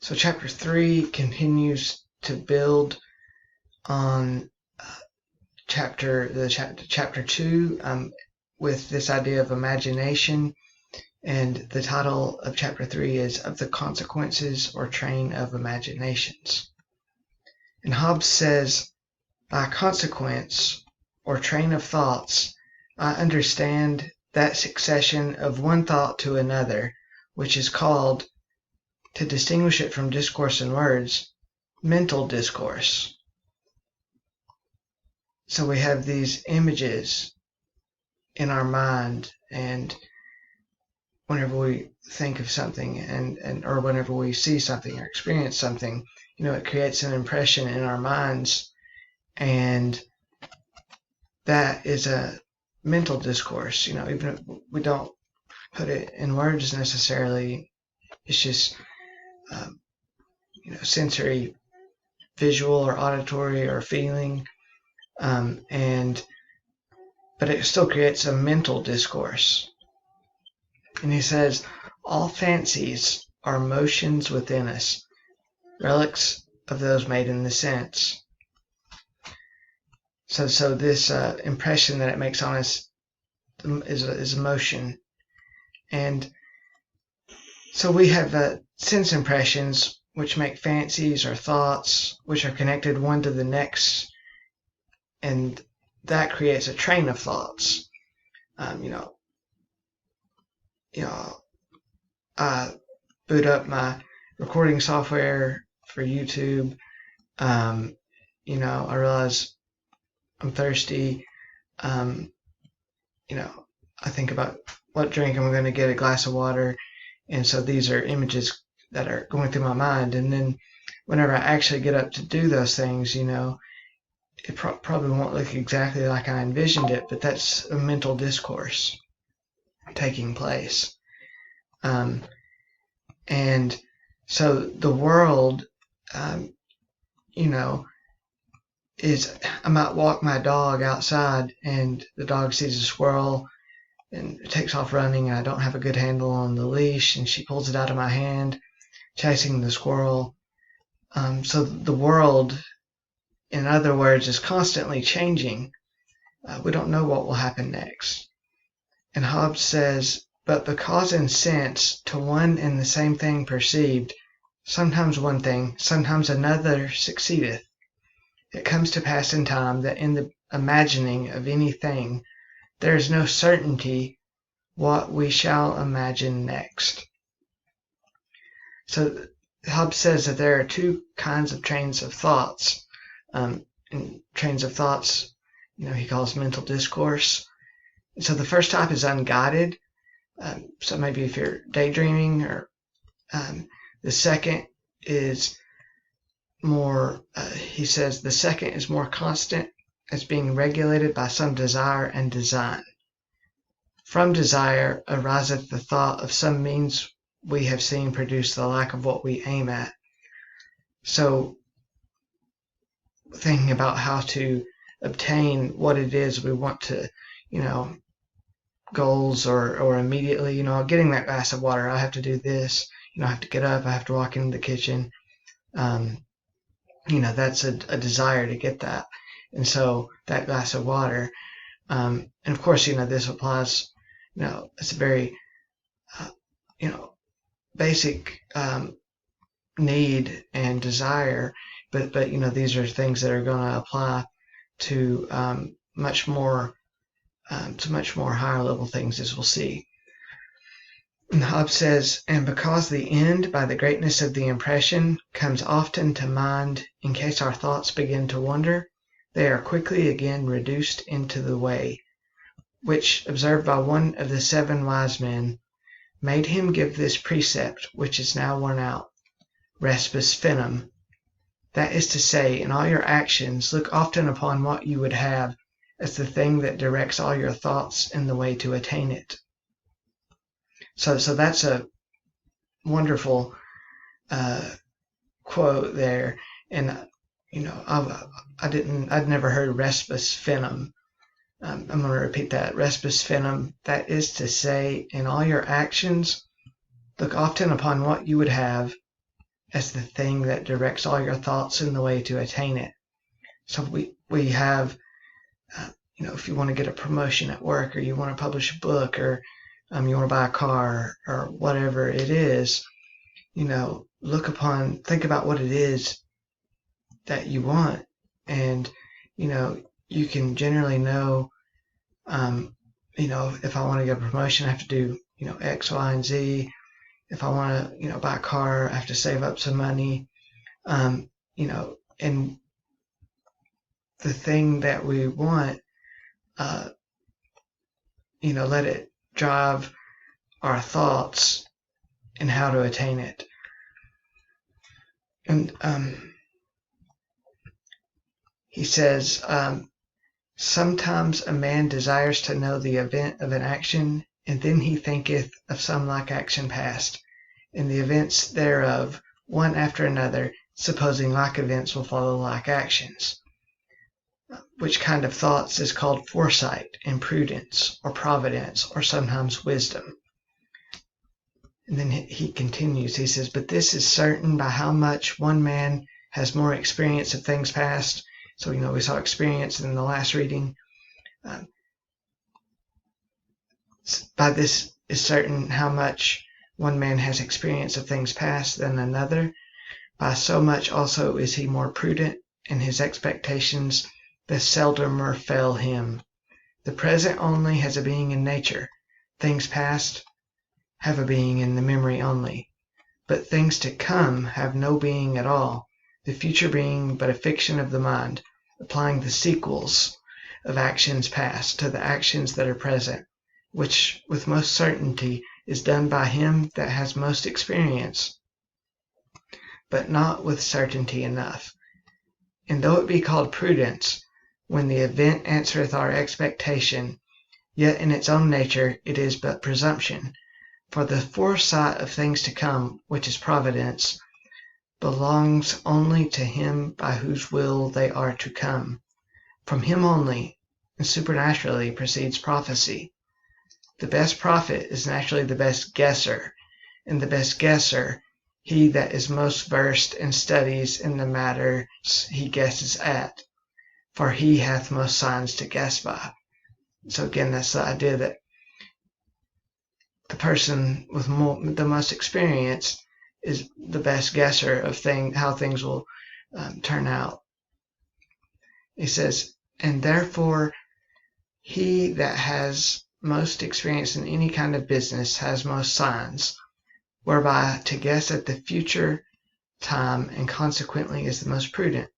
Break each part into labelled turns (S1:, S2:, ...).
S1: So chapter 3 continues to build on chapter 2 with this idea of imagination, and the title of chapter 3 is Of the Consequences or Train of Imaginations. And Hobbes says, by consequence or train of thoughts, I understand that succession of one thought to another, which is called, to distinguish it from discourse in words, mental discourse. So we have these images in our mind, and whenever we think of something or whenever we see something or experience something, it creates an impression in our minds, and that is a mental discourse. Even if we don't put it in words necessarily, it's just sensory, visual or auditory or feeling, but it still creates a mental discourse. And he says, all fancies are motions within us, relics of those made in the sense. So this impression that it makes on us is emotion. And so we have sense impressions, which make fancies or thoughts, which are connected one to the next, and that creates a train of thoughts. I boot up my recording software for YouTube. I realize I'm thirsty. I think about what drink I'm going to get, a glass of water. And so these are images that are going through my mind. And then whenever I actually get up to do those things, it probably won't look exactly like I envisioned it, but that's a mental discourse taking place. And so the world, is, I might walk my dog outside and the dog sees a squirrel and it takes off running, and I don't have a good handle on the leash, and she pulls it out of my hand, chasing the squirrel. So the world, in other words, is constantly changing. We don't know what will happen next. And Hobbes says, but because in sense to one and the same thing perceived, sometimes one thing, sometimes another succeedeth, it comes to pass in time that in the imagining of anything, there is no certainty what we shall imagine next. So Hobbes says that there are two kinds of trains of thoughts. And trains of thoughts, he calls mental discourse. So the first type is unguided. So maybe if you're daydreaming, or the second is more, he says the second is more constant, as being regulated by some desire and design. From desire ariseth the thought of some means we have seen produce the like of what we aim at. So thinking about how to obtain what it is we want to, goals or immediately, getting that glass of water, I have to do this, I have to get up, I have to walk into the kitchen. That's a desire to get that. And so that glass of water, and of course, this applies, it's a very, basic need and desire, but these are things that are going to apply to much more higher level things, as we'll see. And Hobbes says, and because the end by the greatness of the impression comes often to mind in case our thoughts begin to wander, they are quickly again reduced into the way, which, observed by one of the 7 wise men, made him give this precept, which is now worn out, respus finem. That is to say, in all your actions, look often upon what you would have as the thing that directs all your thoughts in the way to attain it. So that's a wonderful quote there, and I'd never heard respus finem. I'm going to repeat that. Respus finem. That is to say, in all your actions, look often upon what you would have as the thing that directs all your thoughts in the way to attain it. So we have, if you want to get a promotion at work, or you want to publish a book, or you want to buy a car, or whatever it is, think about what it is that you want, and you can generally know, if I want to get a promotion, I have to do X, Y, and Z. If I want to buy a car, I have to save up some money. And the thing that we want, let it drive our thoughts and how to attain it. And he says, sometimes a man desires to know the event of an action, and then he thinketh of some like action past, and the events thereof, one after another, supposing like events will follow like actions. Which kind of thoughts is called foresight and prudence, or providence, or sometimes wisdom. And then he continues, he says, but this is certain by how much one man has more experience of things past. So, we saw experience in the last reading. By this is certain how much one man has experience of things past than another. By so much also is he more prudent, and his expectations the seldomer fail him. The present only has a being in nature. Things past have a being in the memory only. But things to come have no being at all, the future being but a fiction of the mind, applying the sequels of actions past to the actions that are present, which with most certainty is done by him that has most experience, but not with certainty enough. And though it be called prudence, when the event answereth our expectation, yet in its own nature it is but presumption. For the foresight of things to come, which is providence, belongs only to him by whose will they are to come. From him only, and supernaturally, proceeds prophecy. The best prophet is naturally the best guesser, and the best guesser he that is most versed in studies in the matters he guesses at, for he hath most signs to guess by. So again, that's the idea that the person with the most experience is the best guesser of how things will turn out. He says, and therefore he that has most experience in any kind of business has most signs, whereby to guess at the future time, and consequently is the most prudent,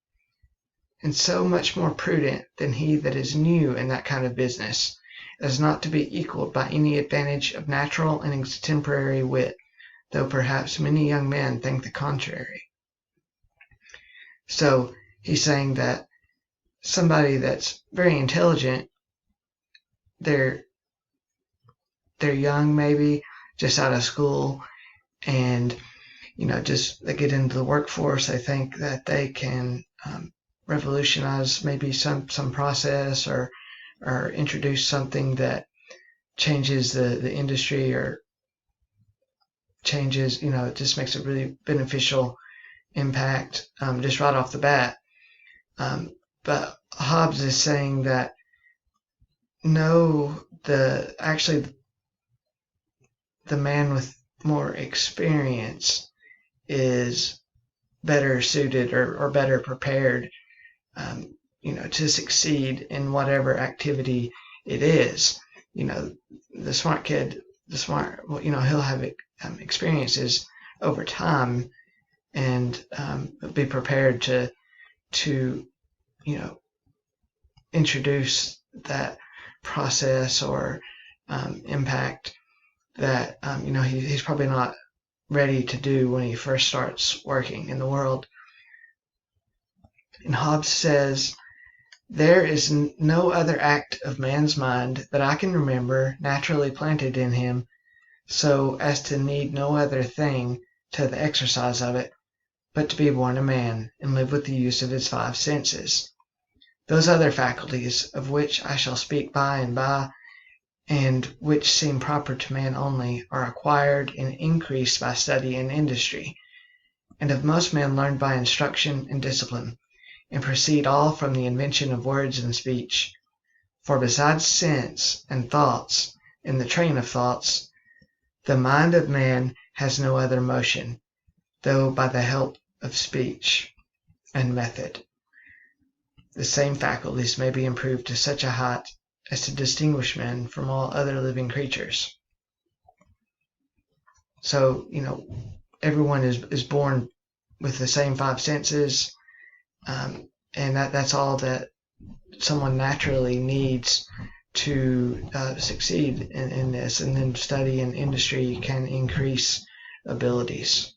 S1: and so much more prudent than he that is new in that kind of business, as not to be equaled by any advantage of natural and extemporary wit, though perhaps many young men think the contrary. So he's saying that somebody that's very intelligent, they're young, maybe just out of school, and just they get into the workforce, they think that they can revolutionize maybe some process, or introduce something that changes the industry, or changes, it just makes a really beneficial impact just right off the bat. But Hobbes is saying that no, the man with more experience is better suited, or better prepared to succeed in whatever activity it is. The smart kid, he'll have experiences over time, and be prepared to introduce that process or impact that he's probably not ready to do when he first starts working in the world. And Hobbes says, there is no other act of man's mind that I can remember naturally planted in him, so as to need no other thing to the exercise of it, but to be born a man, and live with the use of his 5 senses. Those other faculties, of which I shall speak by and by, and which seem proper to man only, are acquired and increased by study and industry, and of most men learned by instruction and discipline, and proceed all from the invention of words and speech. For besides sense and thoughts, in the train of thoughts, the mind of man has no other motion, though by the help of speech and method. The same faculties may be improved to such a height as to distinguish men from all other living creatures. So, everyone is born with the same five senses, and that's all that someone naturally needs to succeed in this, and then study and industry can increase abilities.